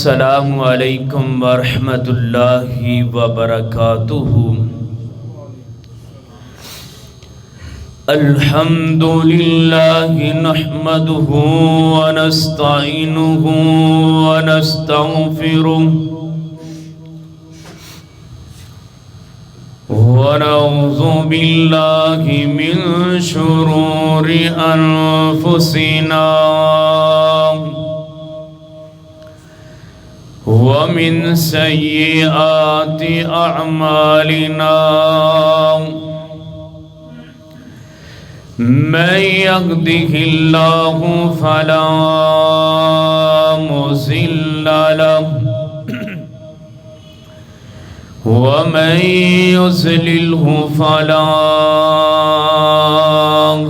السلام علیکم ورحمۃ اللہ وبرکاتہ۔ الحمد للہ نحمدہ ونستعینہ ونستغفرہ ونعوذ باللہ من شرور انفسنا ومن سیئات اعمالنا من يهده الله فلا مضل له ومن يضلله فلا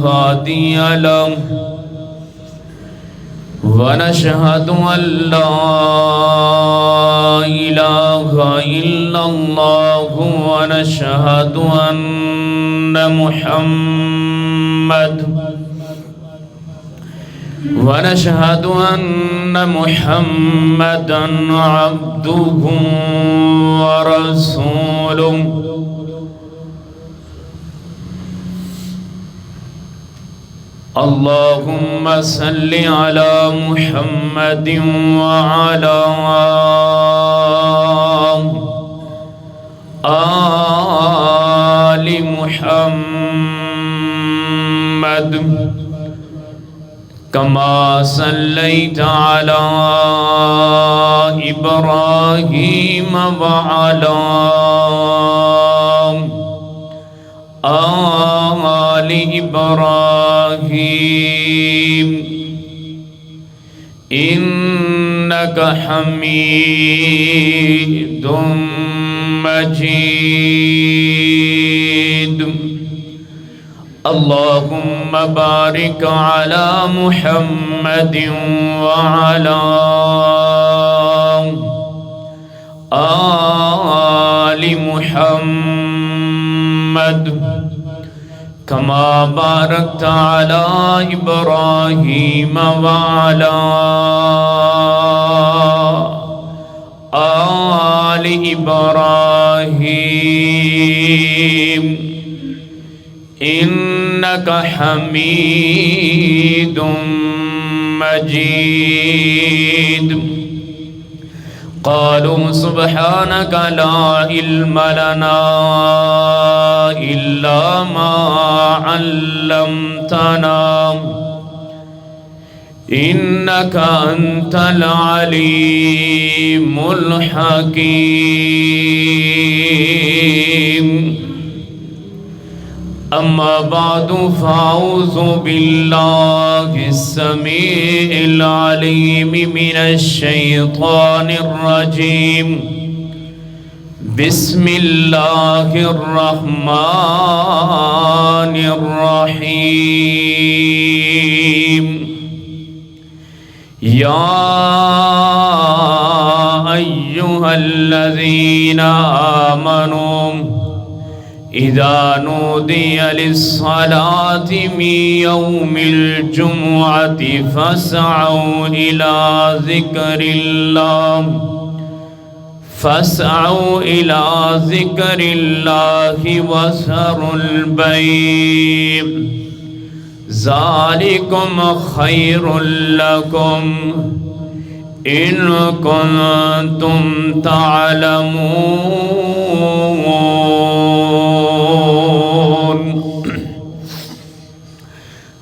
هادي له ونشهد أن لا إله إلا الله ونشهد أن محمدا عبده ورسوله۔ اللهم صل على محمد وعلى آل محمد كما صليت على إبراهيم وعلى آل إبراهيم إنك حميد مجيد۔ اللهم بارك على محمد وعلى آل محمد كما باركت على إبراهيم وعلى آل إبراهيم إنك حميد مجيد۔ قالوا سبحانك لا علم لنا إلا ما علمتنا إنك أنت العليم الحكيم۔ أما بعد فأعوذ بالله السميع العليم من الشيطان الرجيم۔ بسم الله الرحمن الرحيم۔ يا أيها الذين آمنوا إذا نودي للصلاة من يوم الجمعة فاسعوا إلى ذكر الله وذروا البيع ذلكم خير لكم إن كنتم تعلمون۔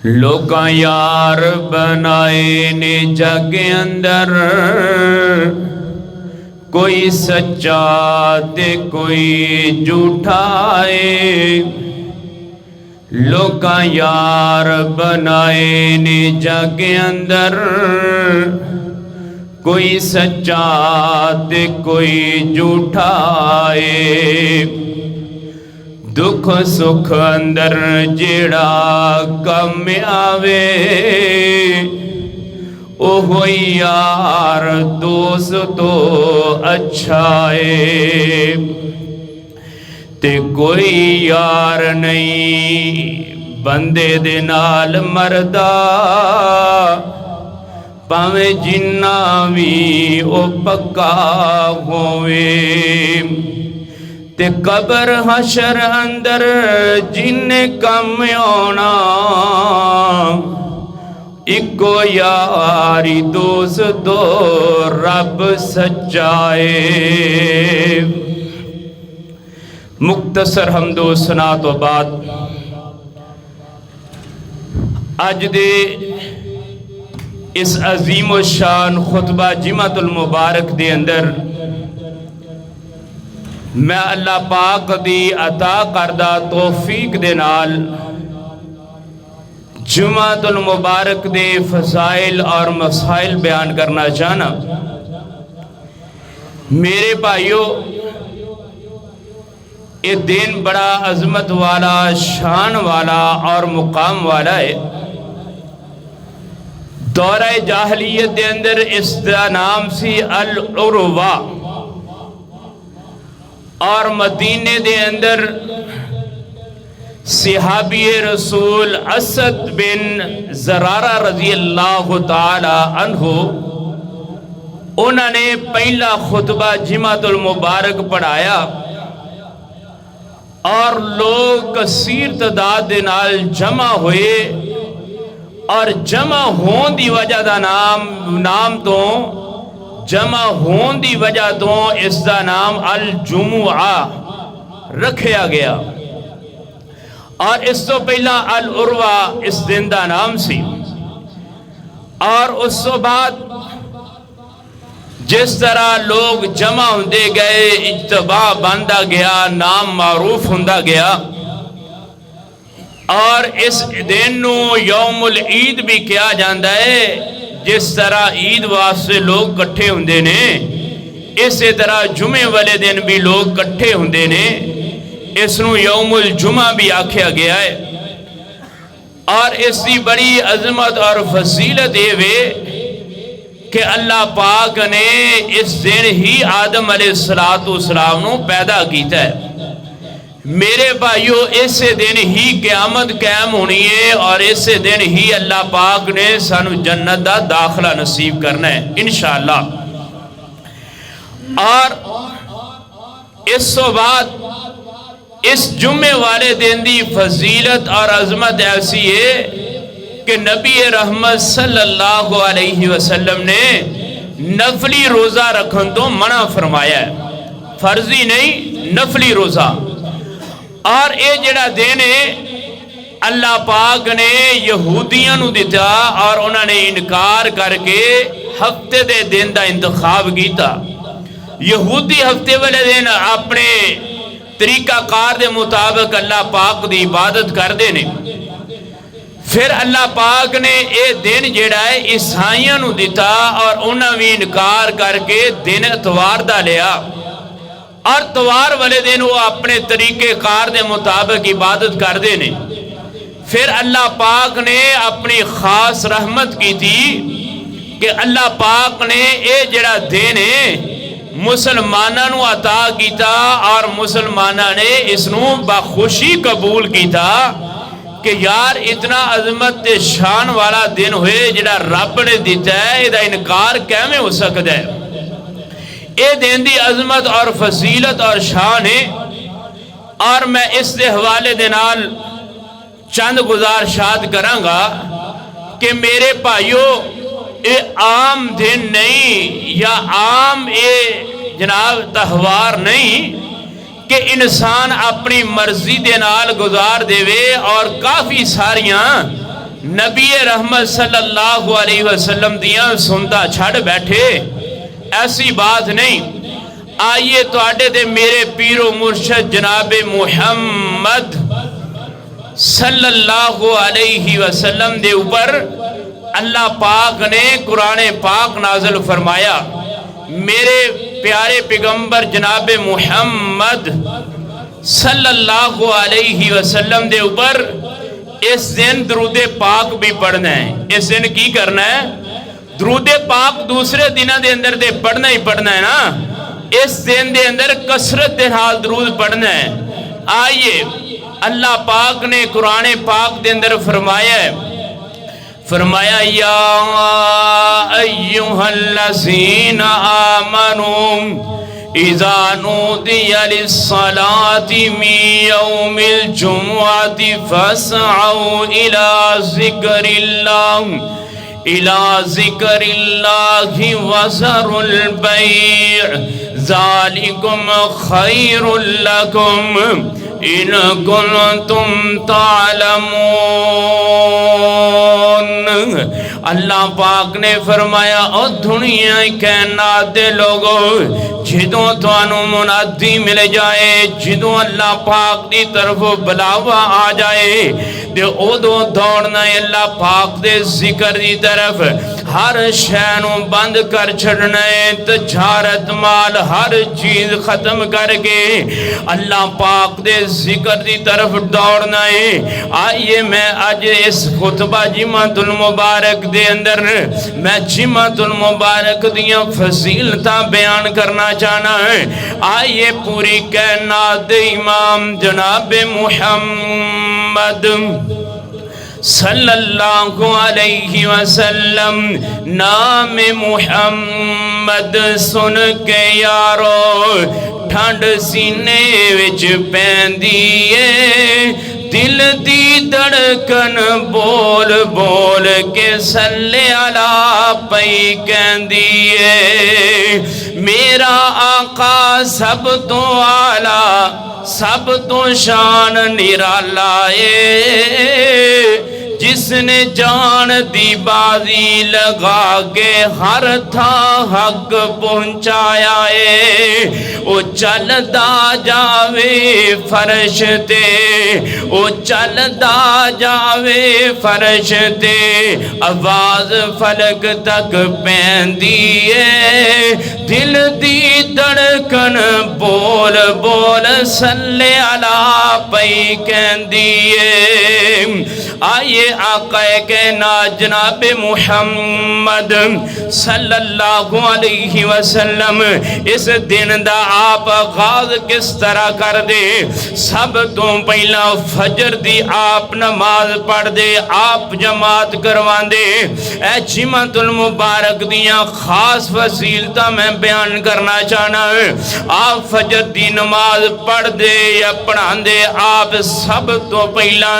لوکا یار بنائے نے جگ اندر، کوئی سچا تے کوئی جھوٹائے۔ لوکا یار بنائے نے جگ اندر، کوئی سچا تے کوئی جھوٹائے۔ دکھ سکھ اندر جیڑا کم آوے، اوہی یار دوستو اچھا ہے۔ تے کوئی یار نہیں بندے دے نال مردا، ਭਾਵੇਂ ਜਿੰਨਾ ਵੀ ਉਹ ਪੱਕਾ ਹੋਵੇ ਤੇ ਕਬਰ ਹਸ਼ਰ ਅੰਦਰ ਜਿੰਨੇ ਕੰਮ ਆਉਣਾ ਇੱਕੋ ਯਾਰੀ ਦੋਸਤੋ ਰੱਬ ਸੱਚਾਏ। ਮੁਖਤਸਰ ਹਮਦੋ ਸਨਾ ਤੋਂ ਬਾਅਦ ਅੱਜ ਦੇ ਇਸ ਅਜ਼ੀਮ ਸ਼ਾਨ ਖੁਤਬਾ ਜਿਮਾਤੁਲ ਮੁਬਾਰਕ ਦੇ ਅੰਦਰ میں اللہ پاک دی عطا کردہ توفیق دے نال جمعۃ المبارک دے فضائل اور مسائل بیان کرنا چاہنا۔ میرے بھائیو، یہ دن بڑا عظمت والا، شان والا اور مقام والا ہے۔ دورہ جاہلیت دے اندر اس دا نام سی العروہ، اور مدینے دے اندر صحابی رسول اسد بن زرارہ رضی اللہ تعالی عنہ انہوں نے پہلا خطبہ جمعۃ المبارک پڑھایا اور لوگ کثیر تعداد دے نال جمع ہوئے، اور جمع ہون دی وجہ دا نام تو جمع ہون دی وجہ تو اس دا نام الجمعہ رکھیا گیا، اور اس تو پہلا العروہ اس دن دا نام سی۔ اور اس تو بعد جس طرح لوگ جمع ہوندے گئے، اجتماع بندا گیا، نام معروف ہوندا گیا، اور اس دن نو یوم العید بھی کیا جاندا ہے۔ جس طرح عید واسطے لوگ کٹھے ہوندے نے، اسی طرح جمعے والے دن بھی لوگ کٹھے ہوندے نے، اس نو یوم الجمعہ بھی آکھیا گیا ہے۔ اور اس کی بڑی عظمت اور فضیلت یہ وے کہ اللہ پاک نے اس دن ہی آدم علیہ السلام نو پیدا کیتا ہے۔ میرے بھائیو، اس دن ہی قیامت قائم ہونی ہے، اور اس دن ہی اللہ پاک نے سانو جنت دا داخلہ نصیب کرنا ہے انشاءاللہ۔ اور اس تو بعد اس جمعے والے دن دی فضیلت اور عظمت ایسی ہے کہ نبی رحمت صلی اللہ علیہ وسلم نے نفلی روزہ رکھن تو منع فرمایا ہے، فرضی نہیں، نفلی روزہ۔ اور اے جڑا دن ہے اللہ پاک نے یہودیاں نو دیتا، اور انہوں نے انکار کر کے ہفتے دے دن دا انتخاب کیتا۔ یہودی ہفتے والے دن اپنے طریقہ کار دے مطابق اللہ پاک دی عبادت کر دینے، پھر اللہ پاک نے اے دن جڑا ہے عیسائیاں نو دیتا، اور انہوں نے انکار کر کے دن اتوار دا لیا، اور اتوار والے دن وہ اپنے طریقے کار دے مطابق عبادت کر دینے۔ پھر اللہ پاک نے اپنی خاص رحمت کی تھی کہ اللہ پاک نے اے جڑا دن ہے مسلمانوں نو عطا کیتا، اور مسلمانوں نے اس نو بخوشی قبول کیتا کہ یار اتنا عظمت تے شان والا دن ہوئے جڑا رب نے دیتا ہے، یہ دا انکار کیویں ہو سکتا ہے؟ اے دن دی عظمت اور فضیلت اور شان ہے۔ اور میں اس دے حوالے دے نال چند گزارشات کراں گا کہ میرے بھائیو، اے عام دن نہیں یا عام اے جناب تہوار نہیں کہ انسان اپنی مرضی دے نال گزار دے وے، اور کافی ساریاں نبی رحمت صلی اللہ علیہ وسلم دیاں سنتا چھڑ بیٹھے، ایسی بات نہیں۔ آئیے تو آڈے دے میرے پیر و مرشد جناب محمد صلی اللہ علیہ وسلم دے اوپر اللہ پاک نے قرآن پاک نازل فرمایا۔ میرے پیارے پیغمبر جناب محمد صلی اللہ علیہ وسلم دے اوپر اس دن درود پاک بھی پڑھنا ہے۔ اس دن کی کرنا ہے؟ درود پاک دوسرے دنوں دے اندر دے پڑھنا ہی پڑھنا ہے نا، اس دن دے اندر کثرت دے نال درود پڑھنا ہے۔ آئیے اللہ پاک نے قرآن پاک دے اندر فرمایا ہے فرمایا یا ایہا الذین آمنوا اذا نودی للصلاة من یوم الجمعة فاسعوا الى ذکر اللہ وذروا البیع ذالکم خیر لکم ان کنتم تعلمون۔ اللہ پاک نے فرمایا او دنیا کائنات دے لوگو، جدوں توانو منادی مل جائے، جدوں اللہ پاک دی طرف بلاوا آ جائے دے او دو دوڑنا اللہ پاک دے ذکر دی طرف، ہر شینوں بند کر چھڑنا ہے، تجارت مال ہر چیز ختم کر کے اللہ پاک دے ذکر دی طرف دوڑنا ہے۔ آئیے میں آج اس خطبہ جمعۃ المبارک دے اندر میں جمعۃ المبارک دیاں فضیلتاں بیان کرنا چاہنا ہے۔ آئیے پوری کائنات دے امام جناب محمد صلی اللہ علیہ وسلم نام محمد سن کے یارو ٹھنڈ سینے وچ پیندی ہے، دل دی دھڑکن بول بول کے صلی علی پئی کہندی ہے، میرا آقا سب تو اعلیٰ سب تو شان نرالا ہے، جس نے جان دی بازی لگا کے ہر تھا حق پہنچایا ہے، او چلدا جاوے فرش تے، او چلدا جاوے فرش تے، آواز فلک تک پیندی ہے، دل دی دھڑکن بول بول صلی علی پئی کہندی ہے۔ آئیے آقا کائنات جناب محمد صلی اللہ علیہ وسلم اس دن دا آپ آغاز کس طرح کر دے؟ سب تو پہلا فجر دی آپ نماز پڑھ دے، آپ جماعت کروان دے۔ اے جمعۃ المبارک دیاں خاص فضیلتاں میں بیان کرنا چاہنا ہے۔ آپ فجر دی نماز پڑھ دے یا پڑھان دے، آپ سب تو پہلا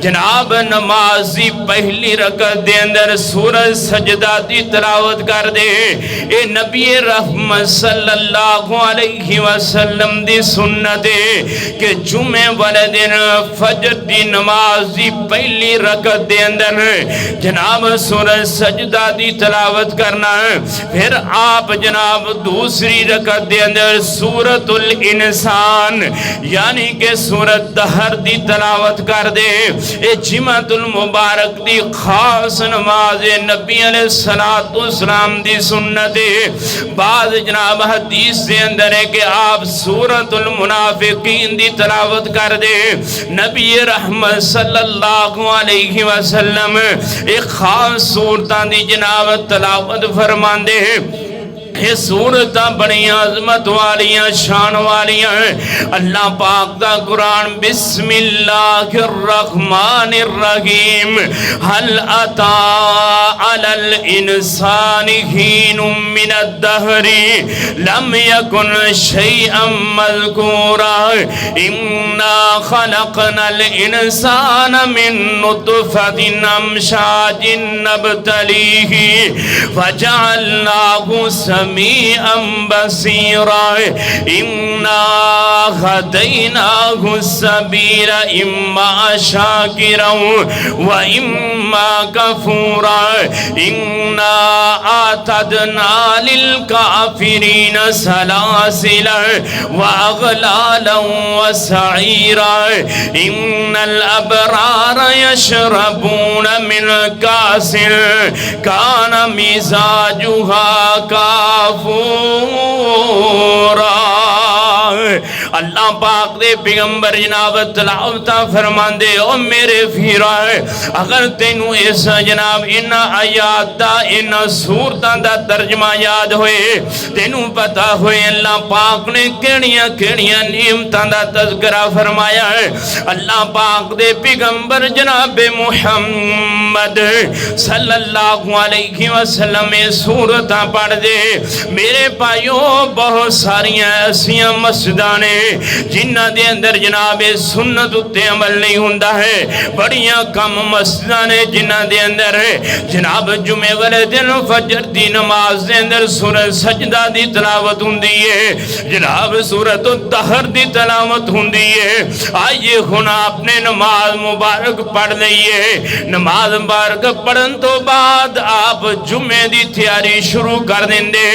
جناب نمازی پہلی رکعت دے اندر سورہ سجدہ دی تلاوت کر دے۔ اے نبی رحمت صلی اللہ علیہ وسلم دی سنت ہے کہ جمعہ والے دن فجر دی نماز دی پہلی رکعت دے اندر جناب سورہ سجدہ دی تلاوت کرنا ہے، پھر آپ جناب دوسری رکعت دے اندر سورۃ الانسان یعنی کہ سورۃ دہر دی تلاوت کر دے۔ اے جمعۃ المبارک دی خاص نماز نبی علیہ السلام دی سنت ہے۔ بعض جناب حدیث سے اندر ہے کہ آپ سورۃ المنافقین دی تلاوت کر دے۔ نبی رحمت صلی اللہ علیہ وسلم ایک خاص سورتاں دی جناب تلاوت فرمان دے۔ یہ سورتاں بڑی عظمت والیاں شان والیاں ہیں۔ اللہ پاک دا قرآن بسم اللہ الرحمن الرحیم حل اتا علی الانسان حین من الدہر لم یکن شیئا مذکورا انا خلقنا الانسان من نطفۃ امشاج نبتلیہ فجعلناہ سمیعا بصیرا انا ہدیناہ السبیل اما شاکرا و اما کفورا انا اعتدنا للکافرین سلاسلا واغلالا وسعیرا ان الابرار یشربون من کاس کان مزاجها کافورا۔ اللہ پاک دے پیغمبر جناب تلاوتاں فرماندے او میرے پھیرا اگر تینوں اس جناب ان آیات دا ان سورتاں دا ترجمہ یاد ہوئے تینوں پتہ ہوئے اللہ پاک نے کیڑیاں کیڑیاں نعمتاں دا تذکرہ فرمایا ہے اللہ پاک دے پیغمبر جناب محمد صلی اللہ علیہ وسلم سورتاں پڑھ دے میرے پائیوں بہت ساریاں ایسیاں مسجداں نے جنہ دے اندر جناب سنت اتے عمل نہیں ہوندہ ہے بڑیاں کم مسجداں نے جنہ دے اندر جناب جمعے والے دن فجر دی نماز دے اندر سورۃ سجدہ دی تلاوت ہوندی ہے جناب سورۃ الطہر دی تلاوت ہوندی ہے آئیے ہونا اپنے نماز مبارک پڑھ لئیے نماز مبارک پڑھن تو بعد آپ جمعے دی تیاری شروع کر دیں دے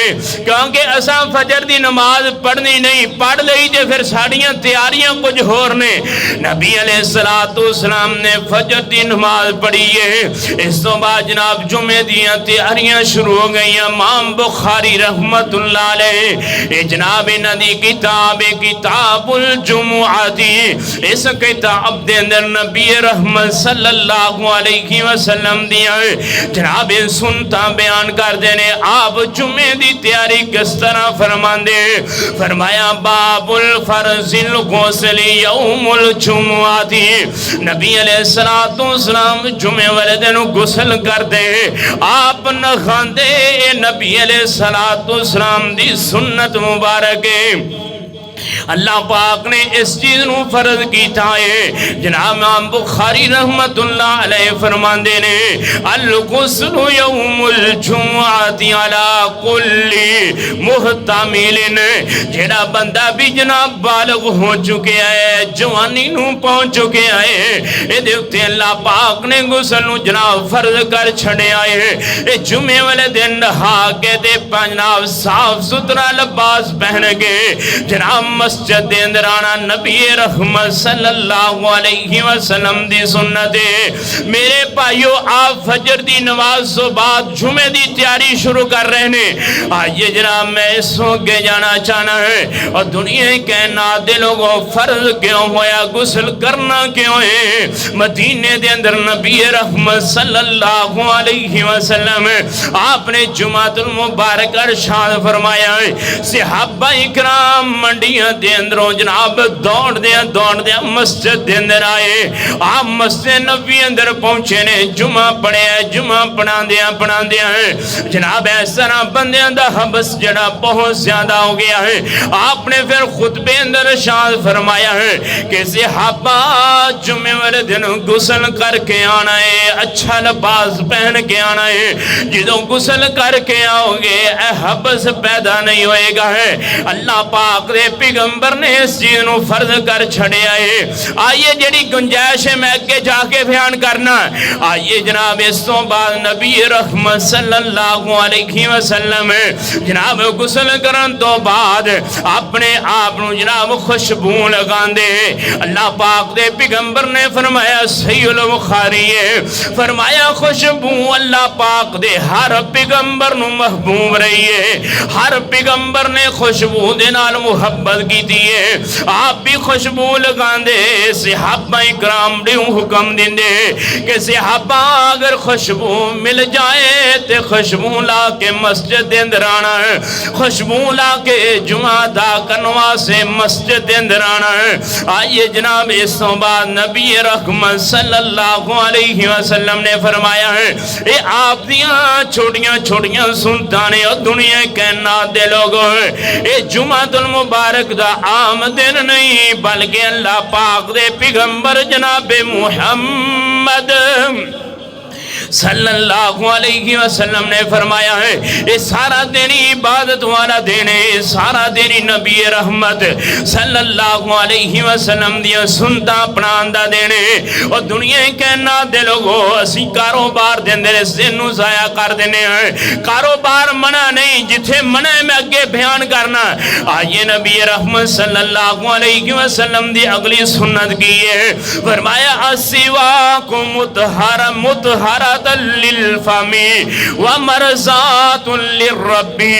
کیونکہ اساں فجر دی نماز پڑھنی نہیں پڑھ لئی جے پھر ساڑیاں تیاریاں کچھ ہور نے نبی علیہ السلام نے فجر دی نماز پڑھی ہے اس تو بعد جناب جمعے دیاں تیاریاں شروع ہو گئی امام بخاری رحمت اللہ علیہ جناب ندی کتاب الجمعہ دی اس کتاب دے اندر نبی رحمت صلی اللہ علیہ وسلم دیا جناب سنتا بیان کر دینے آپ جمعے دی تیاری کس طرح فرمان دے فرمایا باب الفرض الغسل یوم الجمعہ دی نبی علیہ السلام جمعے والے دن غسل کر دے آپ نخاندے نبی علیہ السلام دی سنت مبارک اللہ پاک نے اس چیز نو فرض کیتا ہے جناب امام بخاری رحمت اللہ علیہ فرمان دینے الغسل یوم الجمعہ علی کل محتمل جڑا بندہ بھی جناب بالغ ہو چکے آئے جوانی نو پہنچ چکے آئے اے دیکھتے اللہ پاک نے غسل نو جناب فرض کر چھڑے آئے اے جمعے والے دن نہا کے دے جناب صاف ستھرا لباس پہن کے جناب مسجد دے اندر آنا نبی رحمت صلی اللہ علیہ وسلم دی سنت ہے میرے پائیو آپ فجر دی نماز سے بعد جمعے دی تیاری شروع کر رہنے آئیے جناب میں اس کے جانا چاہنا ہے اور دنیا کے نادے لوگوں فرض کیوں ہویا غسل کرنا کیوں ہے مدینے دے اندر نبی رحمت صلی اللہ علیہ وسلم آپ نے جمعۃ المبارک ارشاد فرمایا ہے صحابہ اکرام منڈیاں دے اندروں جناب دوڑ دیا مسجد دے اندر آئے آپ مسجد نبی اندر پہنچے نے جمعہ پڑھے جمعہ پڑھا دیا ہے جناب اس طرح بندیاں دا حبس جڑا بہت زیادہ ہو گیا ہے آپ نے پھر خطبے اندر ارشاد فرمایا ہے کہ صحابہ جمعے والے دن غسل کر کے آنا ہے اچھا لباس پہن کے آنا ہے جدوں غسل کر کے آؤ گے اے حبس پیدا نہیں ہوئے گا ہے اللہ پاک دے پیغمبر نے اس چیز نو فرض کر چھڑے آئے آئیے جڑی گنجائش ہے میں اگے جا کے بیان کرنا آئیے جناب اس تو بعد نبی رحمت صلی اللہ علیہ وسلم جناب غسل کرن تو بعد اپنے آپ نو جناب خوشبو لگان دے اللہ پاک دے پیغمبر نے فرمایا صحیح البخاری ہے فرمایا خوشبو اللہ پاک دے ہر پیغمبر نو محبوب رہی ہے ہر پیغمبر نے خوشبو دے نال محبت کی دیئے آپ بھی خوشبو لگان دے صحابہ اکرام دیوں حکم دیں دے کہ صحابہ اگر خوشبو مل جائے تے خوشبو لا کے مسجد دے اندر آنا ہے خوشبو لا کے جمعہ دا کنوا سے مسجد دے اندر آنا ہے آئیے جناب اس تو بعد نبی رحمت صلی اللہ علیہ وسلم نے فرمایا ہے اے آپ دیاں چھوٹیاں سنتانے اور دنیا کے نادے لوگوں اے جمعہ المبارک دا عام دن نہیں بلکہ اللہ پاک دے پیغمبر جناب محمد صلی اللہ علیہ وسلم نے فرمایا ہے یہ سارا دن عبادت والا دن ہے سارا دن نبی رحمت صلی اللہ علیہ وسلم دیا سنتا اپناندہ دن ہے اور دنیا کہنا دے لوگو اسی کاروبار دن دے اس دن نو ضائع کر دینے ہیں کاروبار منع نہیں جتھے منع میں اگے بیان کرنا آئیے نبی رحمت صلی اللہ علیہ وسلم دی اگلی سنت کی ہے فرمایا اسواکم متحرات للفمی ومرضات للربی.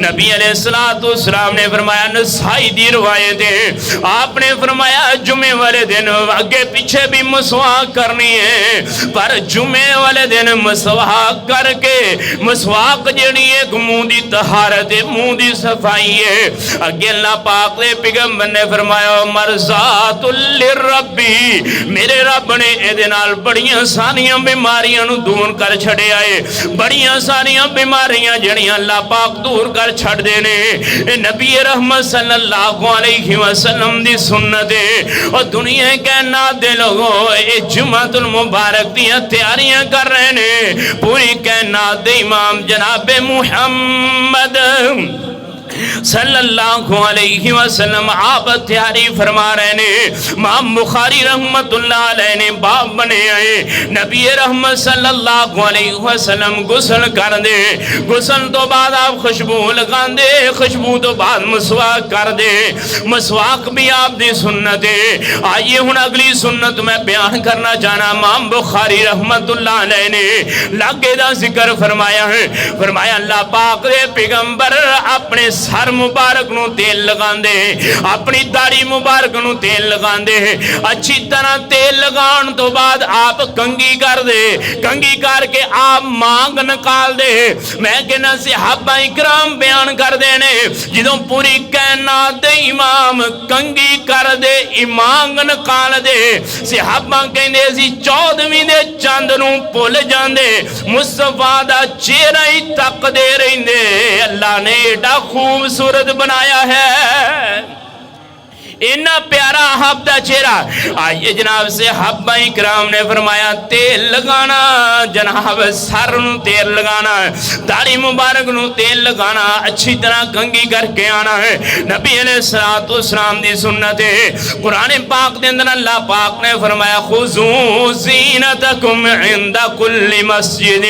نبی علیہ السلام نے فرمایا، نسائی دی روایت ہے، آپ نے فرمایا جمعے والے دن آگے پیچھے بھی مسواک کرنی ہے، پر جمعے والے دن مسواک کر کے مسواک جڑی ایک منہ دی طہارت ہے، منہ دی صفائی ہے. اگے اللہ پاک دے پیغمبر نے فرمایا مرضات للربی، میرے رب نے اے نال بڑیاں ساریاں بیماریاں نو دور کر چھڑے آئے. بڑیاں ساریاں بیماریاں جڑیاں اللہ پاک دور کر چھڑ دینے. اے نبی رحمت صلی اللہ علیہ وسلم دی سنت ہے. اور دنیا کائنات دے لوگوں اے جمعۃ المبارک دیاں تیاریاں کر رہے نے. پوری کائنات دے امام جناب محمد صلی اللہ علیہ وسلم آپ تیاری فرما رہے نے. امام بخاری رحمت اللہ علیہ نے باب بنے آئے، نبی رحمت صلی اللہ علیہ وسلم غسل کر دے، غسل تو بعد آپ خوشبو لگا دے، خوشبو تو بعد مسواک کر دے. مسواک بھی آپ دی سنت ہے. آئیے ہن اگلی سنت میں بیان کرنا چاہنا. امام بخاری رحمت اللہ علیہ نے لاگے دا ذکر فرمایا ہے. فرمایا اللہ پاک دے پیغمبر اپنے سر مبارک نو تیل لگان دے، اپنی داڑھی مبارک نو تیل لگان دے. اچھی طرح تیل لگان تو بعد آپ کنگھی کر دے، کنگھی کر کے آپ مانگ نکال دے. میں کہنا صحابہ اکرام بیان کر دینے جدوں پوری کائنات دے امام کنگھی کر دے، مانگ نکال دے. صحابہ کہندے سی 14ویں دے چاند نو بھول جاندے، مصطفیٰ دا چہرہ ہی تک دے رہندے. اللہ نے ایڈا خوبصورت بنایا ہے، اتنا پیارا آپ دا چہرہ. آئیے جناب صحابہ اکرام نے فرمایا تیل لگانا، جناب سر نو تیل لگانا، داڑھی مبارک نو تیل لگانا، اچھی طرح کنگھی کر کے آنا ہے. نبی علیہ السلام دی سنت ہے. قرآن پاک دے اندر اللہ پاک نے فرمایا خذوا زینتکم عند کل مسجد.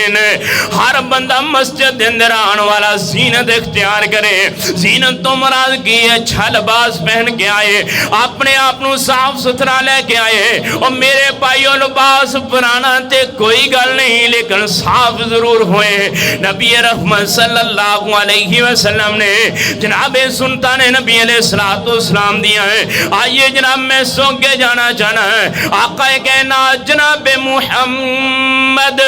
ہر بندہ مسجد دے اندر آن والا زینت اختیار کرے. زینت تو مراد کی اچھا لباس پہن کے آئے، اپنے آپ نو صاف ستھرا لے کے آئے. اور میرے بھائیو لباس پرانا تے کوئی گل نہیں لیکن صاف ضرور ہوئے. نبی رحمت صلی اللہ علیہ وسلم نے جناب سلطان نبی علیہ السلام دیا ہے. آئیے جناب میں سو کے جانا چاہنا ہے آقا کائنات جناب محمد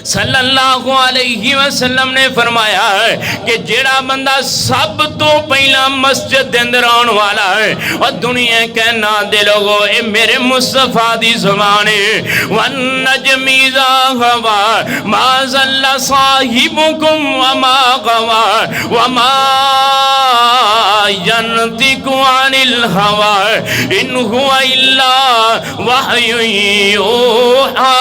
صلی اللہ علیہ وسلم نے فرمایا ہے کہ جیڑا بندہ سب تو پہلا مسجد دے اندر آن والا ہے اور دنیا کہنا دے لوگو اے میرے مصطفیٰ دی زبان ہے. وَالنَّجْمِ إِذَا هَوَى مَا ضَلَّ صَاحِبُكُمْ وَمَا غَوَى وَمَا يَنْطِقُ عَنِ الْهَوَى إِنْ هُوَ إِلَّا وَحْيٌ يُوحَى.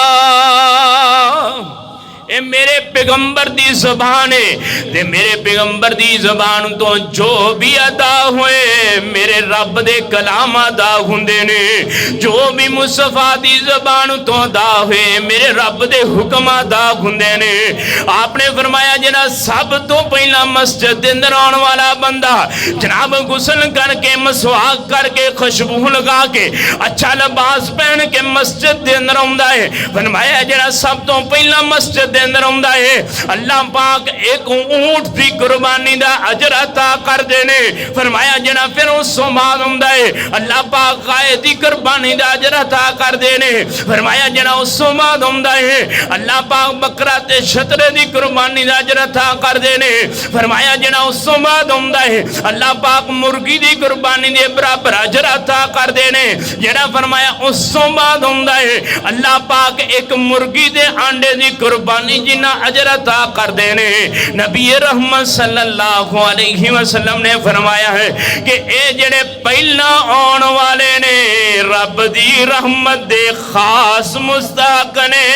اے میرے پیغمبر دی زبان ہے تے میرے پیغمبر دی زبان تو جو بھی ادا ہوئے میرے رب دے کلام ادا ہوندے نے. جو بھی مصطفیٰ دی زبان تو ادا ہوئے میرے رب دے حکم ادا ہوندے نے. آپ نے فرمایا جنا سب تو پہلا مسجد دے اندر آن والا بندہ جناب غسل کر کے مسواک کر کے خوشبو لگا کے اچھا لباس پہن کے مسجد دے اندر آندا ہے. فرمایا جنا سب تو پہلا مسجد اندر آندا ہے اللہ پاک ایک اونٹ دی قربانی دا اجر عطا کر دینے. فرمایا جنا پھر اس تو بعد آندا ہے اللہ پاک گائے دی قربانی دا اجر عطا کر دینے. فرمایا جنا اس تو بعد آندا ہے اللہ پاک بکرا تے شترے دی قربانی دا اجر عطا کر دینے. فرمایا جنا اس تو بعد آندا ہے اللہ پاک مرغی دی قربانی دے برابر اجر عطا کر دینے. جنا فرمایا اس تو بعد آندا ہے اللہ پاک ایک مرغی دے آنڈے دی قربانی جنہ اجر عطا کر دینے. نبی رحمت صلی اللہ علیہ وسلم نے فرمایا ہے کہ اے جڑے پہلا آن والے نے رب دی رحمت دے خاص مستحق نے.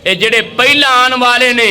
اے جڑے پہلا آن والے نے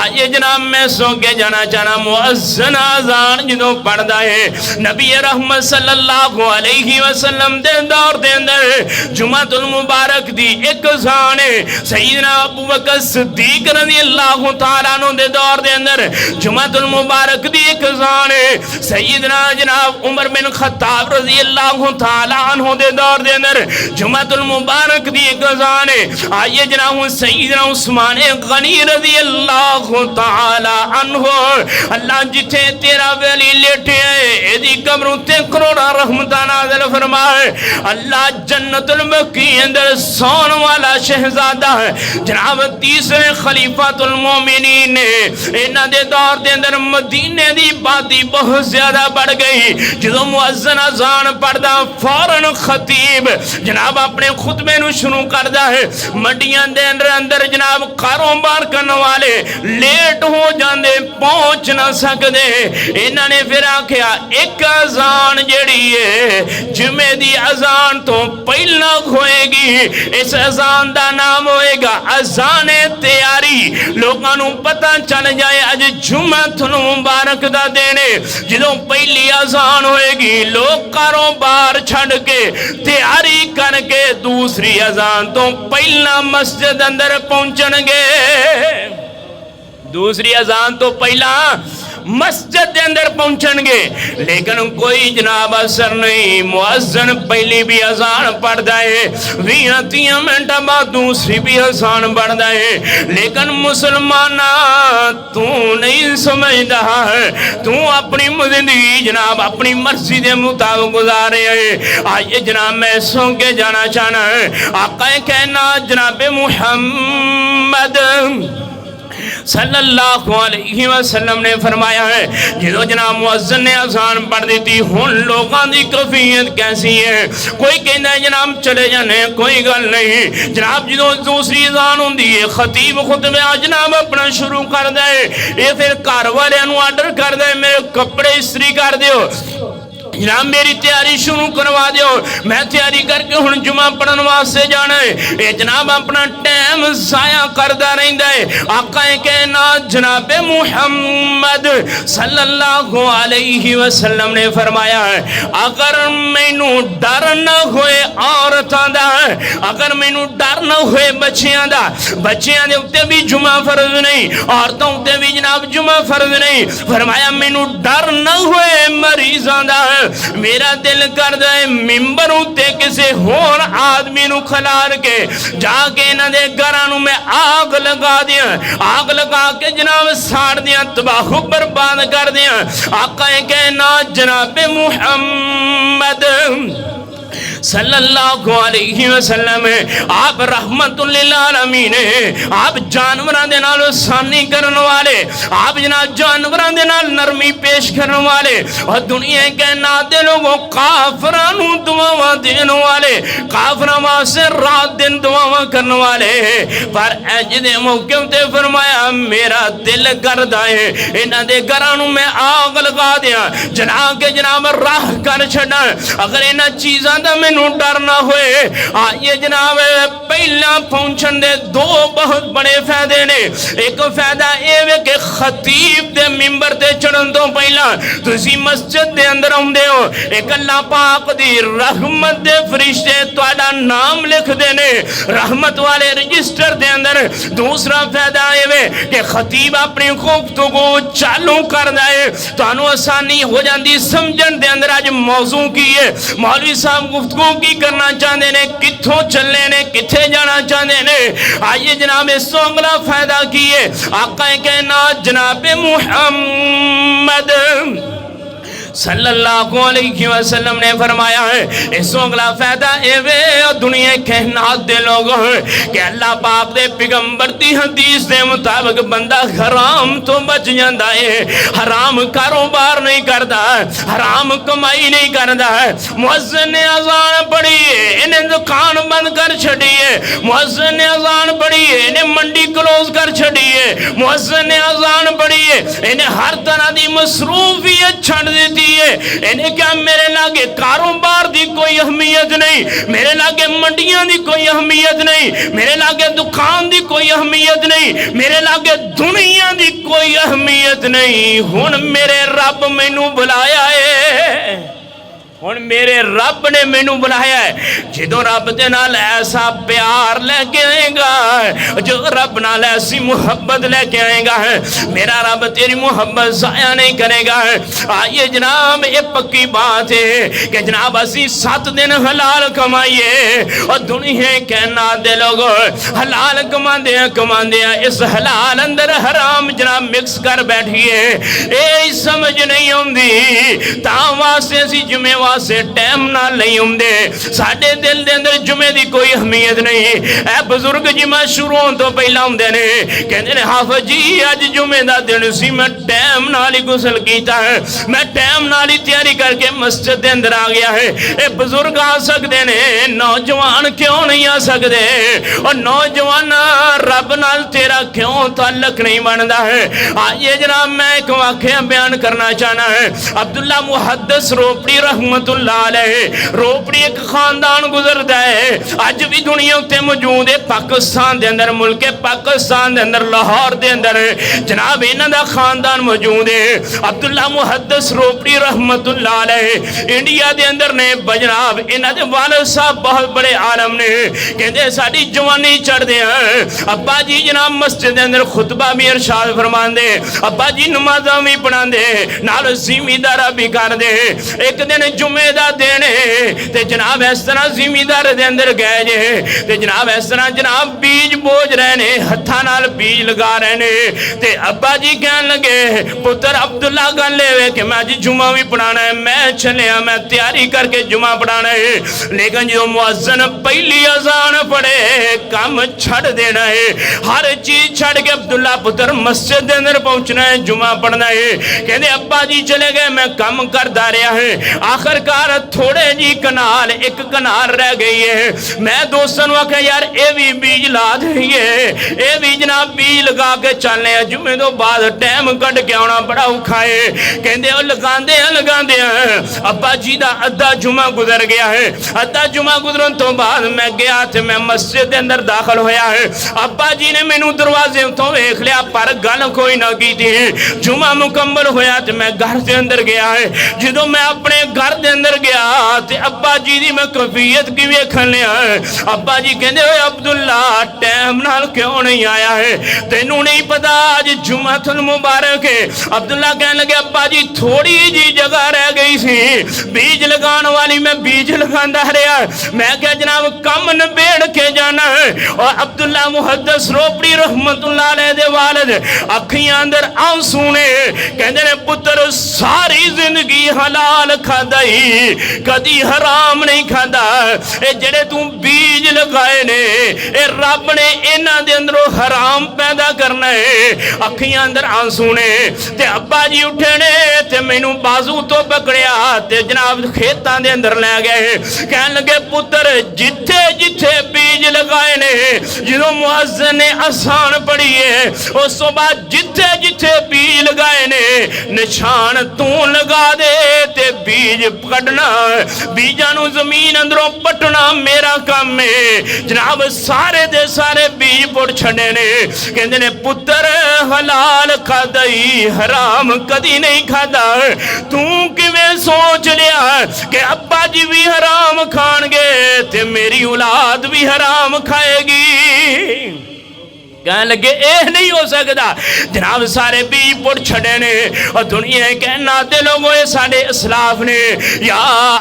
آئیے جناب میں سو کے جانا چاہنا مؤذن اذان جدوں پڑھدا ہے نبی رحمت صلی اللہ علیہ وسلم دے دور دے اندر جمعۃ المبارک دی ایک اذان ہے. سیدنا ابو بکر صدیق رضی اللہ تعالیٰ عنہ دے دور دے اندر جمعۃ المبارک دی ایک اذان ہے. سیدنا جناب عمر بن خطاب رضی اللہ تعالیٰ عنہ دے دور دے اندر جمعۃ المبارک دی ایک اذان ہے. آئیے جناب سیدنا عثمان غنی رضی اللہ تعالیٰ عنہ اللہ جتھے تیرا ولی لیٹے ہے ایدی قبروں تے کروڑا رحمتہ نازل فرمائے. اللہ جنت البقیع اندر سون والا شہزادہ ہے جناب تیسرے خلیفۃ المومنین نے انہاں دے دور دے اندر مدینے دی بادی بہت زیادہ بڑھ گئی. جدوں مؤذن اذان پڑھدا فوراً خطیب جناب اپنے خطبے نو شروع کردا ہے. منڈیاں دے اندر جناب کاروبار کرنے والے لیٹ ہو جاندے پہنچ نہ سکدے. انہاں نے پھر آکھیا ایک اذان جڑی ہے جمعے دی اذان تو پہلا ہوئے گی اس اذان دا نام ہوئے گا اذان تیاری. لوگاں نو پتہ چل جائے اج جمعۃ المبارک دا دن ہے. جدوں پہلی اذان ہوئے گی لوگ کاروبار چھڑ کے تیاری کر کے دوسری اذان تو پہلا مسجد اندر پہنچن گے. دوسری اذان تو پہلا مسجد دے اندر پہنچن گے. لیکن کوئی جناب اثر نہیں. مؤذن پہلی بھی اذان پڑھدا ہے 20-30 منٹ بعد دوسری بھی اذان پڑھدا ہے. لیکن مسلمانہ تو نہیں سمجھدا ہے تو اپنی زندگی جناب اپنی مرضی دے مطابق گزارے ہے. آئیے جناب میں سو کے جانا چاہنا ہے آقا کائنات جناب محمد صلی اللہ علیہ وسلم نے فرمایا ہے جدو جناب مؤذن نے اذان پڑھ دیتی ہن لوگاں دی کیفیت کیسی ہے. کوئی کہندا ہے جناب چلے جانے کوئی گل نہیں. جناب جدو دوسری اذان ہوندی ہے خطیب خطبہ جناب اپنا شروع کر دے. یہ پھر گھر والوں نو آرڈر کر دے میرے کپڑے استری کر دیو جناب میری تیاری شروع کروا دیو میں تیاری کر کے ہن جمعہ پڑھن واسطے جانا ہے. اے جناب اپنا ٹائم ضائع کردا رہندا ہے. آقا کائنات جناب محمد صلی اللہ علیہ وسلم نے فرمایا ہے اگر مینوں ڈر نہ ہوئے عورتاں دا اگر مینوں ڈر نہ ہوئے بچیاں دا بچیاں دے اوتے بھی جمعہ فرض نہیں عورتوں تے بھی جناب جمعہ فرض نہیں. فرمایا مینوں ڈر نہ ہوئے مریضاں دا میرا دل کردا ہے ممبر اُتے کسے ہور آدمی نو کھلار کے جا کے انہاں دے گھراں نو میں آگ لگا دیاں آگ لگا کے جناب ساڑ دیاں تباہ و برباد کر دیاں. آقا کائنات جناب محمد صلی اللہ علیہ وسلم آپ رحمت للعالمین آپ جانوراں دے نال آسانی کرن والے آپ جناب جانوراں دے نال نرمی پیش کرن والے اور دنیا کائنات دے لوگوں کافراں نو دعاواں دین والے کافراں واسطے رات دن دعاواں کرن والے. پر اج دے موقع تے فرمایا میرا دل کردا ہے انہاں دے گھراں نو میں آگ لگا دیاں جنا کے جناب راہ کر چھڈاں. اگر انہاں چیزاں دا مینوں ڈر نہ ہوئے یہ جناب پہلا پہنچن دے دو بہت بڑے فائدے نے. ایک فائدہ یہ کہ خطیب دے ممبر تے چڑھن تو پہلا تسی مسجد دے اندر آندے ہو ایک اللہ پاک دی رحمت دے فرشتے تہاڈا نام لکھ دے نے رحمت والے رجسٹر دے اندر. دوسرا فائدہ یہ کہ خطیب اپنی گفتگو چالو کردا ہے تانوں آسانی ہو جاندی سمجھن دے اندر. اج موضوع کی ہے مولوی صاحب گفتگو کی کرنا چاہتے ہیں کتھوں چلنے نے کتھے جانا چاہتے ہیں. آئیے جناب اس تو اگلا فائدہ کیے آقا کائنات جناب محمد صلی اللہ علیہ وسلم نے فرمایا ہے اس اگلا فائدہ اے دنیا کائنات دے لوگ کہ اللہ پاک دے پیغمبر دی حدیث دے مطابق بندہ حرام تو بچ جاندا ہے حرام کاروبار نہیں کردا حرام کمائی نہیں کردا. مؤذن نے اذان پڑھی ہے انہیں دکان بند کر چھڑی ہے مؤذن نے اذان پڑھی ہے انہیں منڈی کلوز کر چھڑی ہے مؤذن نے اذان پڑھی ہے انہیں ہر طرح دی مصروفیت چھڑ دیتی ہے. انہیں کیا میرے لاگے کاروبار دی کوئی اہمیت نہیں, میرے لاگے منڈیاں دی کوئی اہمیت نہیں, میرے لاگے دکان دی کوئی اہمیت نہیں, میرے لاگے دنیا دی کوئی اہمیت نہیں. ہن میرے رب مینوں بلایا ہے, ہن میرے رب نے مینوں بلایا ہے. جدوں رب دے نال ایسا پیار لے کے آئے گا, جو رب نال ایسی محبت لے کے آئے گا, میرا رب تیری محبت ضائع نہیں کرے گا. آئیے جناب, یہ پکی بات ہے کہ جناب اسی 7 دن حلال کمائیے, اور دنیا کہنا دے لوگ حلال کماندے ہیں, اس حلال اندر حرام جناب مکس کر بیٹھیے. اے سمجھ نہیں ہوندی تاں واسطے اسی جمعے واسطے ٹائم نہ نہیں ہوندے. ساڈے دل دے اندر جمعے دی کوئی اہمیت نہیں. اے بزرگ جی میں شروع تو پہلا ہوندے نے کہندے نے حافظ جی اج جمعے دا دن سی, میں ٹائم نال ہی غسل کیتا ہے, میں ٹائم نال ہی تیاری کر کے مسجد دے اندر آ گیا ہے. اے بزرگ آ سکدے نے, نوجوان کیوں نہیں آ سکدے؟ اور نوجوان رب نال تیرا کیوں تعلق نہیں بندا ہے؟ آئیے جناب میں ایک واقعہ بیان کرنا چاہنا ہے. عبداللہ محدث روپڑی رحمت اللہ علیہ, روپڑی ایک خاندان گزردا ہے, اج بھی دنیا تے موجود ہے. پاکستان دے اندر, ملک پاکستان دے اندر, لاہور دے اندر جناب انہاں دا خاندان موجود ہے. عبداللہ محدث روپڑی رحمت اللہ علیہ انڈیا دے اندر نے. جناب انہاں دے والد صاحب بہت بڑے عالم نے, کہندے ساڈی جوانی چڑھ دے ہیں. ابا جی جناب مسجد دے اندر خطبہ بھی ارشاد فرماندے, ابا جی نمازاں بھی پڑھاندے, نال زمیندارا بھی کردے. ایک دن جمعے دا دن تے جناب اس طرح زمیندار دے اندر گئے جے, تے جناب اس طرح جناب بیج بوجھ رہے نے, ہتھاں نال بیج لگا رہے نے. تے ابا جی کہن لگے پتر عبداللہ گل لے کہ میں جی جمعہ بھی پڑھانا ہے, میں چلیا, میں تیاری کر کے جمعہ پڑھانا ہے. لیکن جو مؤذن پہلی اذان پڑھے کام چھڑ دینا ہے, ہر چیز چھڑ کے عبداللہ پتر مسجد دے اندر پہنچنا ہے, جمعہ پڑھنا ہے. کہندے ابا جی چلے گئے, میں کام کردا رہا ہے. آخر کار تھوڑے جی کنال, ایک کنال رہ گئی ہے. میں دوستوں نے کہا یار اے بھی بیج لا دئیے, اے بھی جناب بیج لگا کے چلنے ہیں, جمعے تو بعد ٹائم کٹ کے آنا بڑا اوکھا ہے. کہندے وہ لگاندے ہیں. ابا جی دا ادھا جمعہ گزر گیا ہے. ادھا جمعہ گزرن تو بعد میں گیا تے میں مسجد دے اندر داخل ہویا ہے. ابا جی نے مینوں دروازے تو ویکھ لیا پر گل کوئی نہ کی تھی. جمعہ مکمل ہویا تے میں گھر دے اندر گیا ہے. جدوں میں اپنے گھر دے اندر گیا تے ابا جی دی میں کیفیت کی ویکھن لیا. ابا جی کہندے اوے عبداللہ ٹائم نال کیوں نہیں آیا ہے, تینوں نہیں پتا اج جمعہ المبارک ہے؟ عبداللہ کہنے لگے ابا جی تھوڑی جی جگہ رہ گئی سی, بیج لگان والی میں بیج لگاندا رہا. میں کہا جناب کم نبیڑ کے جانا ہے. اور عبداللہ محدث روپڑی رحمت اللہ علیہ دے والد اکھیاں اندر آنسو نے, کہندے نے پتر ساری زندگی حلال کھادا ہی, کدی حرام نہیں کھادا. اے جڑے تو بیج لگائے نے اے رب نے انہاں دے اندروں حرام پیدا کرنا ہے. اکھیاں اندر آنسو نے. تے ابا جی اٹھے نے تے مینوں بازو تو پکڑیا تے جناب کھیتاں دے اندر لے گئے. کہن لگے پتر جتھے جتھے بیج لگائے نے, جدوں مؤذن نے اذان پڑھی ہے اس تو بعد جتھے جتھے بیج لگائے نے نشان تو لگا دے تے بیج کڈنا, بیجاں نو زمین اندروں پٹنا میرا کام ہے. جناب سارے دے سارے بیج پڑ چھڑے نے. کہندے نے پتر حلال کھادا ہی حرام کدی نہیں کھادا. تو کیویں سوچ لیا کہ ابا جی بھی حرام کھان گے تے میری اولاد بھی حرام کھائے گی؟ کہنے لگے اے نہیں ہو سکتا. جناب سارے بیج پڑ چھڑے نے اور دنیا کہنا تے لوگوں اے ساڑے اسلاف نے, یا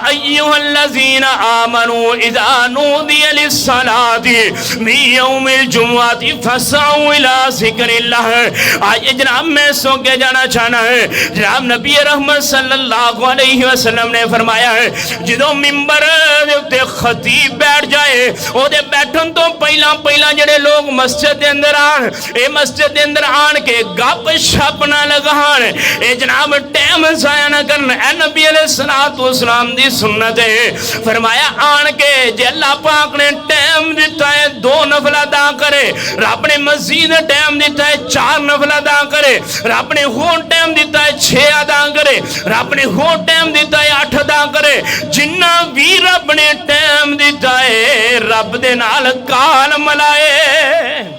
ایوہ الذین آمنوا اذا نودی للصلاة من یوم الجمعہ فسعوا الی ذکر اللہ. آئیے جناب میں سو کے جانا چاہنا ہے. جناب نبی رحمت صلی اللہ علیہ وسلم نے فرمایا ہے جدوں ممبر دے خطیب بیٹھ جائے او دے بیٹھن تو پہلا جڑے لوگ مسجد دے اندر اے مسجد دے اندر آن کے گپ شپ نہ لگان, اے جناب ٹائم ضائع نہ کرنا. اے نبی علیہ الصلوۃ والسلام دی سنت ہے. فرمایا آن کے جے اللہ پاک نے ٹائم دیتا ہے 2 نفل ادا کرے, رب نے مزید ٹائم دیتا ہے 4 نفل ادا کرے. کرے رب نے ہون ٹائم دیتا ہے 6 ادا کرے رب نے ہون ٹائم دیتا ہے 8 ادا کرے جنہ بھی رب نے ٹائم دیتا ہے رب دے نال کال ملائے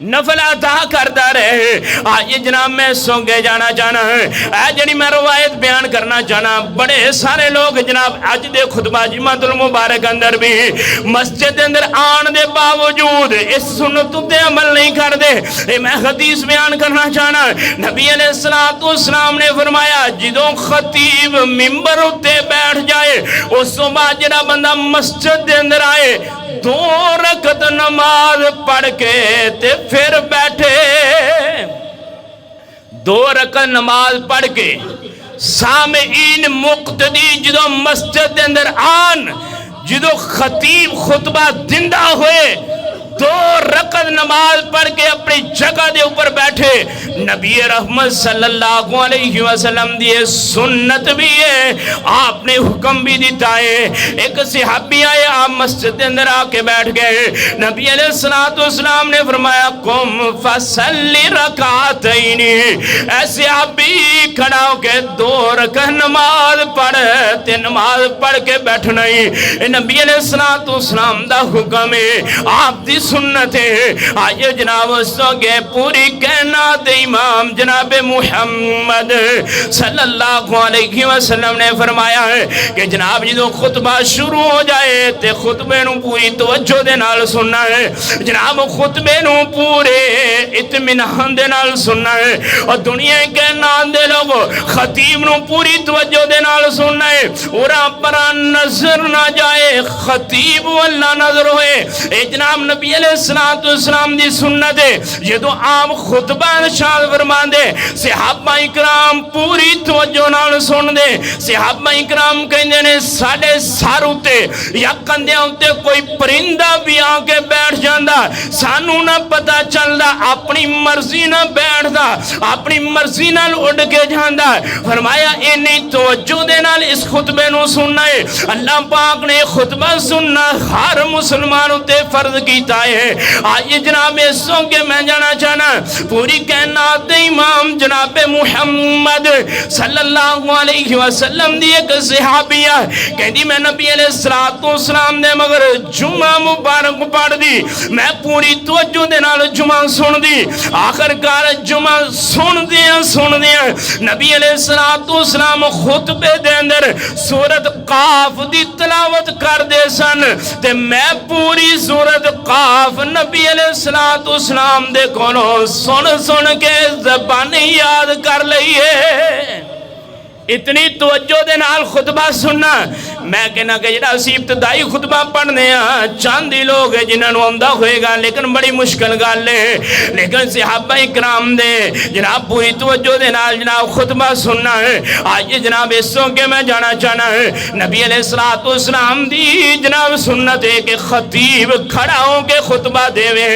نفل عطا کرتا رہے آئیے جناب میں سونگے جانا چاہنا ہے اے جنی میں روایت بیان کرنا چاہنا بڑے سارے لوگ جناب آج دے خطبہ جمعۃ المبارک اندر بھی مسجد اندر آن دے باوجود اس سنت تے عمل نہیں کر دے میں حدیث بیان کرنا چاہنا نبی علیہ السلام نے فرمایا جدوں خطیب ممبر اتے بیٹھ جائے اس تو بعد جناب بندہ مسجد دے اندر آئے 2 رکعت نماز پڑھ کے تے پھر بیٹھے 2 رکعت نماز پڑھ کے سامعین مقتدی جدو مسجد دے اندر آن جدو خطیب خطبہ دندہ ہوئے 2 رکعت نماز پڑھ کے اپنی جگہ دے اوپر بیٹھے نبی رحمت صلی اللہ علیہ وسلم دیئے سنت بھی ہے آپ نے حکم بھی دیتا ہے ایک صحابی آئے آپ مسجد دے اندر آکے بیٹھ گئے نبی علیہ السلام نے فرمایا قم فصلی رکعتین اے صحابی کھڑا ہو کے 2 رکعت نماز پڑھتے نماز پڑھ کے بیٹھنا ہی نبی علیہ السلام دا حکم ہے آپ دی سنت ہے آئیے جناب سوگے پوری کائنات امام جناب محمد صلی اللہ علیہ وسلم نے فرمایا ہے کہ جناب جدو خطبہ شروع ہو جائے تے خطبے نو پوری توجہ دے نال سننا ہے جناب خطبے نو پورے اطمینان دے نال سننا ہے اور دنیا کے نام دے لوگو خطیب نو پوری توجہ دے نال سننا ہے اور پرا نظر نہ جائے خطیب واللہ نظر ہوئے اے جناب نبی علیہ السلام دی سنت ہے جدو آپ خطبہ ارشاد فرما دے صحابہ اکرام پوری توجہ نال سن دے صحابہ اکرام کہندے نے ساڑھے سار ہوتے یا کندے ہوتے کوئی پرندہ بھی آکے بیٹھ جاندہ سانو نہ پتا چلدا اپنی مرضی نہ بیٹھدا اپنی مرضی نہ اڑ کے جاندہ فرمایا انہی توجہ دے نال اس خطبے نو سننا ہے اللہ پاک نے خطبہ سننا ہر مسلمان ہوتے فرض کیتا ہے آئیے جناب اسوں کے میں جانا چاہنا پوری کائنات امام جناب محمد صلی اللہ علیہ وسلم دی ایک صحابیہ کہندی میں نبی علیہ السلام نے مگر جمعہ مبارک پڑھ دی میں پوری توجہ دے نال جمعہ سن دی آخر کار جمعہ سن دیا نبی علیہ السلام خطبے دے اندر سورت قاف دی تلاوت کر دے سن تے میں پوری سورت قاف نبی علیہ السلام دے کونوں سن کے زبانی یاد کر لئیے اتنی توجہ دے نال خطبہ سننا میں کہنا کہ جڑا اسی ابتدائی خطبہ پڑھنے ہیں چاندی لوگ ہیں جنہاں نو آمدہ ہوئے گا لیکن بڑی مشکل گال ہے لیکن صحابہ اکرام دے جناب پوری توجہ دے نال جناب خطبہ سننا ہے آئیے جناب اسوں کے میں جانا چاہنا ہے نبی علیہ السلام دی جناب سنت ہے کہ خطیب کھڑا ہو کے خطبہ دے ہوئے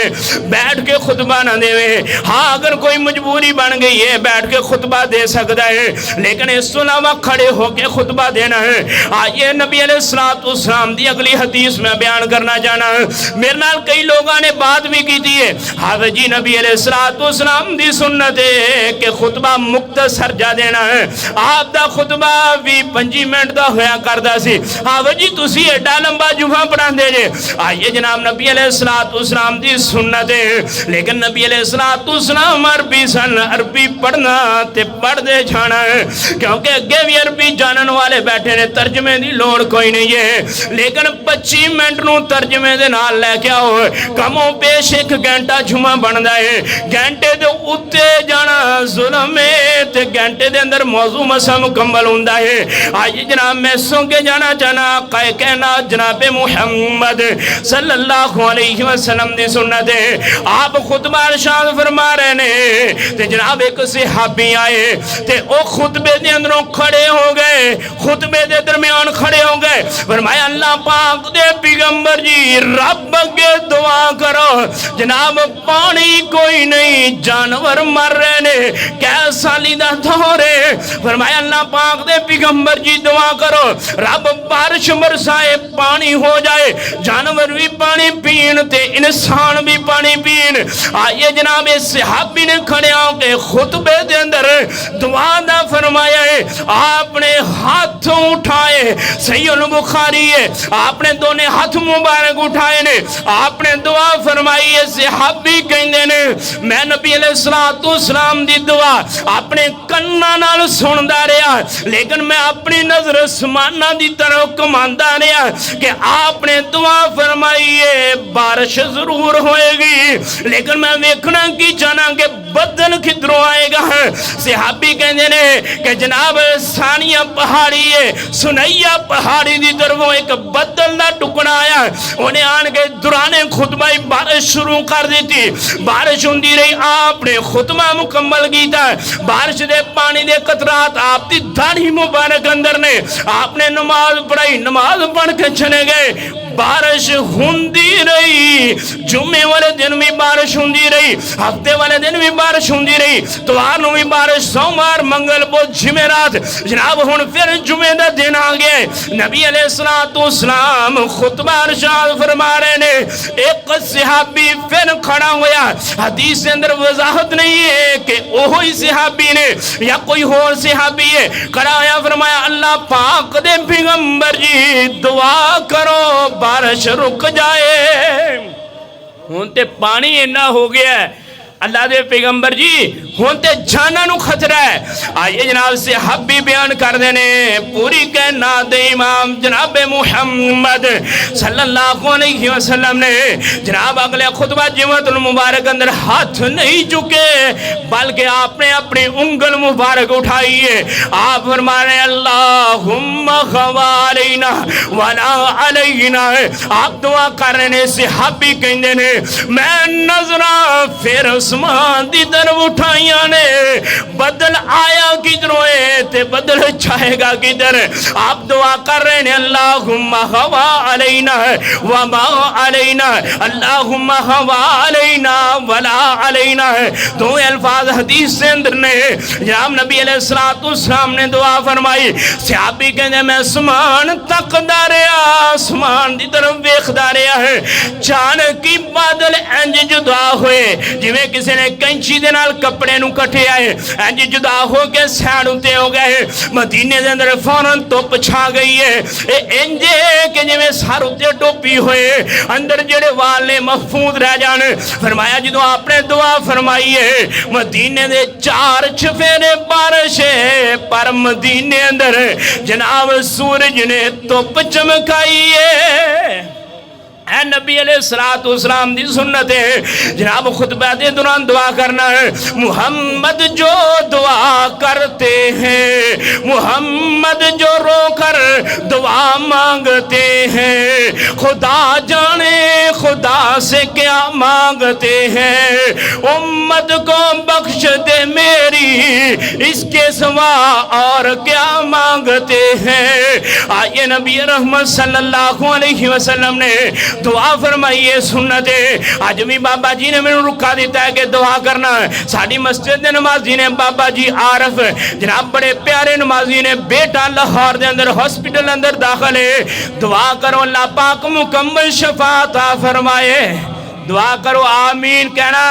بیٹھ کے خطبہ نہ دے ہوئے ہاں اگر کوئی مجبوری بن گئی ہے بیٹھ کے خطبہ دے سکتا ہے لیکن اس علاوہ کھڑے ہو کے خطبہ دینا ہے آئیے نبی علیہ السلام دی اگلی حدیث میں بیان کرنا چاہنا ہے میرے نال کئی لوگاں نے بات بھی کی دی ہے ہاں جی نبی علیہ السلام دی سنت ہے کہ خطبہ مختصر جا دینا ہے آپ دا خطبہ بھی 5 منٹ دا ہویا کردہ سی ہاں جی تسی ایڈا لمبا جمعہ پڑھا دے جے آئیے جناب نبی علیہ السلام دی سنت ہے لیکن نبی علیہ السلام عربی پڑھنا تے پڑھ دے جانا ہے کیونکہ اگے بھی عربی جانن والے بیٹھے نے ترجمے دی لوڑ کوئی نہیں ہے لیکن 25 منٹ نو ترجمے دے نال لے کے آؤ کموں پیش 1 گھنٹہ جمعہ بن دائے گھنٹے دے اتے جانا ظلم ہے تے گھنٹے دے اندر موضوع مسا مکمل ہوندہ ہے آئیے جناب میں سوں کے جانا چاہنا قائے کہنا جناب محمد صلی اللہ علیہ وسلم دی سنت ہے آپ خطبہ ارشاد فرما رہے نے تے جناب ایک صحابی آئے تے او خطبے دے اندروں کھڑے ہو گئے خطبے دے درمیان کھڑے ہو گئے فرمایا اللہ پاک دے پیغمبر جی رب کے دعا کرو جناب پانی کوئی نہیں جانور مر رہے نے کیسا لیدہ دا دور ہے، فرمایا اللہ پاک دے پیغمبر جی دعا کرو رب بارش برسائے پانی ہو جائے، جانور بھی پانی پین تے انسان بھی پانی پین۔ آئیے جناب صحابی نے کھڑے ہوں کے خطبے دے اندر دعا دا فرمایا ہے، آپ نے ہاتھوں اٹھائے، صحیح البخاری ہے، آپ نے دونوں ہاتھ مبارک اٹھائے نے، آپ نے دعا فرمائی ہے۔ صحابی کہندے نے میں نبی علیہ السلام دی دعا اپنے کناں نال سندا رہا، لیکن میں اپنی نظر اسماناں دی طرف کماندا رہا کہ آپ نے دعا فرمائی ہے بارش ضرور ہوئے گی، لیکن میں ویکھنا کی چاہنا کہ بدل کدھروں آئے گا۔ صحابی کہندے نے کہ جناب ثانیہ پہاڑی ہے، سنیا پہاڑی دی طرفوں ایک بدل دا ٹکڑا آیا، انہیں آن کے دوران خطبہ بارش شروع کر دیتی، بارش ہوندی رہی، آپ نے خطبہ مکمل کیتا، بارش دے پانی دے قطرات آپ دی داڑھی مبارک اندر نے، آپ نے نماز پڑھائی، نماز پڑھ کے چلے گئے، بارش ہوندی رہی، جمعے والے دن بھی بارش ہوندی رہی، ہفتے والے دن بھی بارش ہوندی رہی، اتوار نو بھی بارش، سوموار منگل بدھ جمعرات، جناب ہن پھر جمعے دا دن آ گئے، نبی علیہ السلام خطبہ ارشاد فرما رہے نے، ایک صحابی پھر کھڑا ہویا، حدیث سے اندر وضاحت نہیں ہے کہ وہی صحابی نے یا کوئی اور صحابی ہے، کھڑا ہویا فرمایا اللہ پاک دے پیغمبر جی دعا کرو بارش رک جائے، ہونتے پانی اینا ہو گیا ہے، اللہ دے پیغمبر جی ہونتے جانا نو خطرہ ہے۔ آئیے جناب صحابی بیان کر دینے، پوری کائنات امام جناب محمد صلی اللہ علیہ وسلم نے جناب اگلے خطبہ جمعۃ المبارک اندر ہاتھ نہیں چکے، بلکہ آپ نے اپنی انگل مبارک اٹھائی ہے، آپ فرما رہے ہیں اللہم خوالینا ولا علینا، آپ دعا کر رہے ہیں۔ صحابی کہندے نے میں نظرہ پھر اسمان دی طرف اٹھائیاں نے، بدل آیا کدھروں ہے تے بدل چھائے گا کدھر، آپ دعا کر رہے ہیں اللہم ہوا علینا وما علینا، اللہم ہوا علینا ولا علینا، دو الفاظ حدیث سے اندر نے جناب نبی علیہ السلام نے دعا فرمائی۔ صحابی کہنے میں اسمان تک داریا، اسمان دی طرف بیخ داریا ہے، چانکی بادل انج جدا ہوئے جویں کسی نے کنچی دے نال کپڑے نو کٹے آئے، انج جدا ہو کے سیڑ ہوتے ہو گئے، مدینے دے اندر فوراں توپ چھا گئی ہے، انجے کہ جویں سر ہوتے ٹوپی ہوئے اندر جڑے والے محفوظ رہ جانے۔ فرمایا جدو آپ نے دعا فرمائی ہے مدینے دے 4 چفیرے بارش ہے، پر مدینے اندر جناب سورج نے توپ چمکائی ہے۔ اے نبی علیہ السلام دی سنت ہے جناب خطبہ دے دوران دعا کرنا ہے، محمد جو دعا کرتے ہیں، محمد جو رو کر دعا مانگتے ہیں، خدا جانے خدا سے کیا مانگتے ہیں، امت کو بخش دے میری اس کے سوا اور کیا مانگتے ہیں۔ آئیے نبی رحمت صلی اللہ علیہ وسلم نے دعا فرمائیے سنت ہے۔ آج بھی بابا جی نے میں رکھا دیتا ہے کہ دعا کرنا ہے، ساڑھی مسجد نمازی نے بابا جی عارف جناب بڑے پیارے نمازی نے بیٹا لاہور دے اندر ہاسپٹل اندر داخل ہے، دعا کرو اللہ پاک مکمل شفاعت عطا فرمائے، دعا کرو آمین کہنا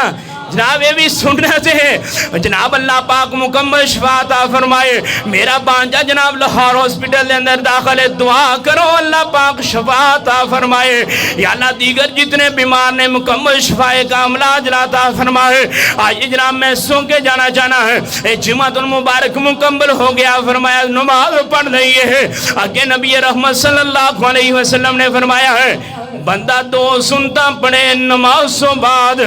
جناب یہ بھی سننا تھے، جناب اللہ پاک مکمل شفاعت عطا فرمائے۔ میرا بانجا جناب لاہور ہاسپٹل دے اندر داخل ہے، دعا کرو اللہ پاک شفاعت عطا فرمائے، یا اللہ دیگر جتنے بیمار نے مکمل شفائے کا عملہ عطا فرمائے۔ آئیے جناب میں سو کے جانا چاہنا ہے، جمعۃ المبارک مکمل ہو گیا، فرمایا نماز پڑھ رہی ہے، آگے نبی رحمت صلی اللہ علیہ وسلم نے فرمایا ہے بندہ 2 سنتا پڑھے نمازوں بعد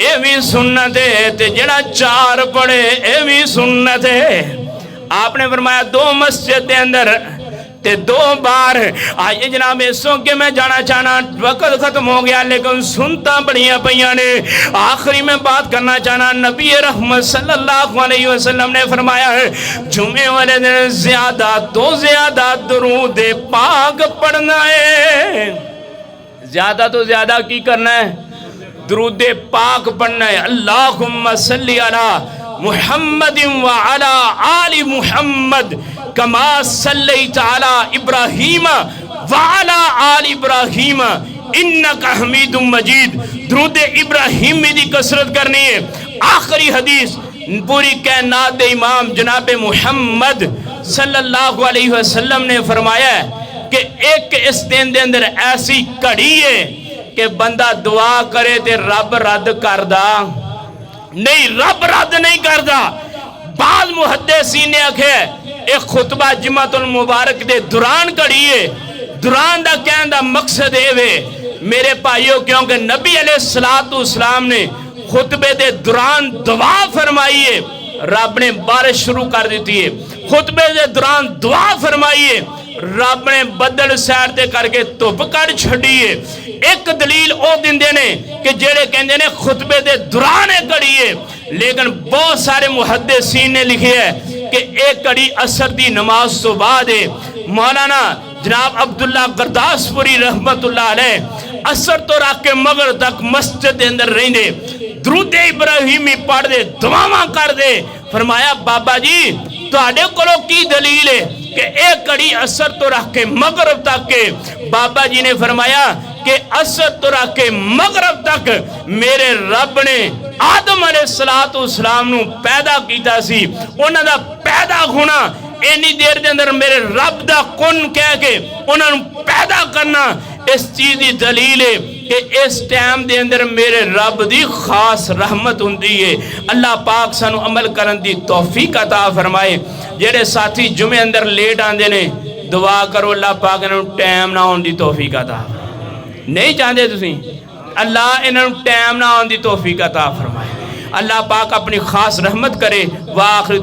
اے بھی سنت ہے، تے جڑا 4 پڑھے اے بھی سنت ہے۔ آپ نے فرمایا 2 مسجد دے اندر تے 2 بار۔ آئیے جناب ایسوں کے میں جانا چاہنا، وقت ختم ہو گیا لیکن سنتا بڑھیاں پہیاں نے، آخری میں بات کرنا چاہنا، نبی رحمت صلی اللہ علیہ وسلم نے فرمایا ہے جمعے والے دن زیادہ تو زیادہ درود پاک پڑھنا ہے، زیادہ تو زیادہ کی کرنا ہے، درود پاک پڑھنا ہے۔ اللہم صلی علی محمد وعلی آل محمد کما صلیت علی ابراہیم وعلی آل ابراہیم انک حمید مجید. درود ابراہیمی دی کثرت کرنی ہے. آخری حدیث پوری کائنات دے امام جناب محمد صلی اللہ علیہ وسلم نے فرمایا ہے کہ ایک اس دن دے اندر ایسی کڑی ہے کہ بندہ دعا کرے تے رب رد کردہ نہیں، رب رد نہیں کردہ. بعض محدثین نے آکھے ایک خطبہ جمعۃ المبارک دے دوران کڑی ہے. دوران دا کہن دا مقصد ہے میرے بھائیو، کیونکہ نبی علیہ السلام نے خطبے دے دوران دعا فرمائی ہے، رب نے بارش شروع کر دیتی ہے. خطبے دے دوران دعا فرمائی ہے، رب نے بدل سیر تے کر کے دھوپ کر چھڑی ہے. ایک دلیل او دندے نے کہ جڑے کہندے نے خطبے دے دوران کڑی ہے، لیکن بہت سارے محدثین نے لکھے ہے کہ ایک کڑی عصر دی نماز تو بعد ہے. مولانا جناب عبداللہ گرداسپوری رحمت اللہ علیہ عصر تو رکھ کے مغرب تک مسجد دے اندر رہن دے، درود ابراہیمی پڑھ دے، دعاواں کر دے. فرمایا بابا جی تہاڈے کولوں کی دلیل ہے کہ ایک کڑی عصر تو رکھ کے مغرب تک کے؟ بابا جی نے فرمایا کہ عصر تو رکھ کے مغرب تک میرے رب نے آدم علیہ السلام نو پیدا کیتا سی. انہاں دا پیدا ہونا اینی دیر دے اندر میرے رب دا کن کہہ کے انہاں نو پیدا کرنا اس چیز دی دلیل ہے کہ اس ٹائم دے اندر میرے رب دی خاص رحمت ہوندی ہے. اللہ پاک سانو عمل کرن دی توفیق عطا فرمائے. جڑے ساتھی جمعے اندر لیٹ آندے نے دعا کرو اللہ پاک انہاں نو ٹائم نہ ہون دی توفیق عطا فرمائے. نہیں چاہندے تسی اللہ انہاں نو ٹائم نہ ہون دی توفیق عطا فرمائے. اللہ پاک اپنی خاص رحمت کرے. وآخر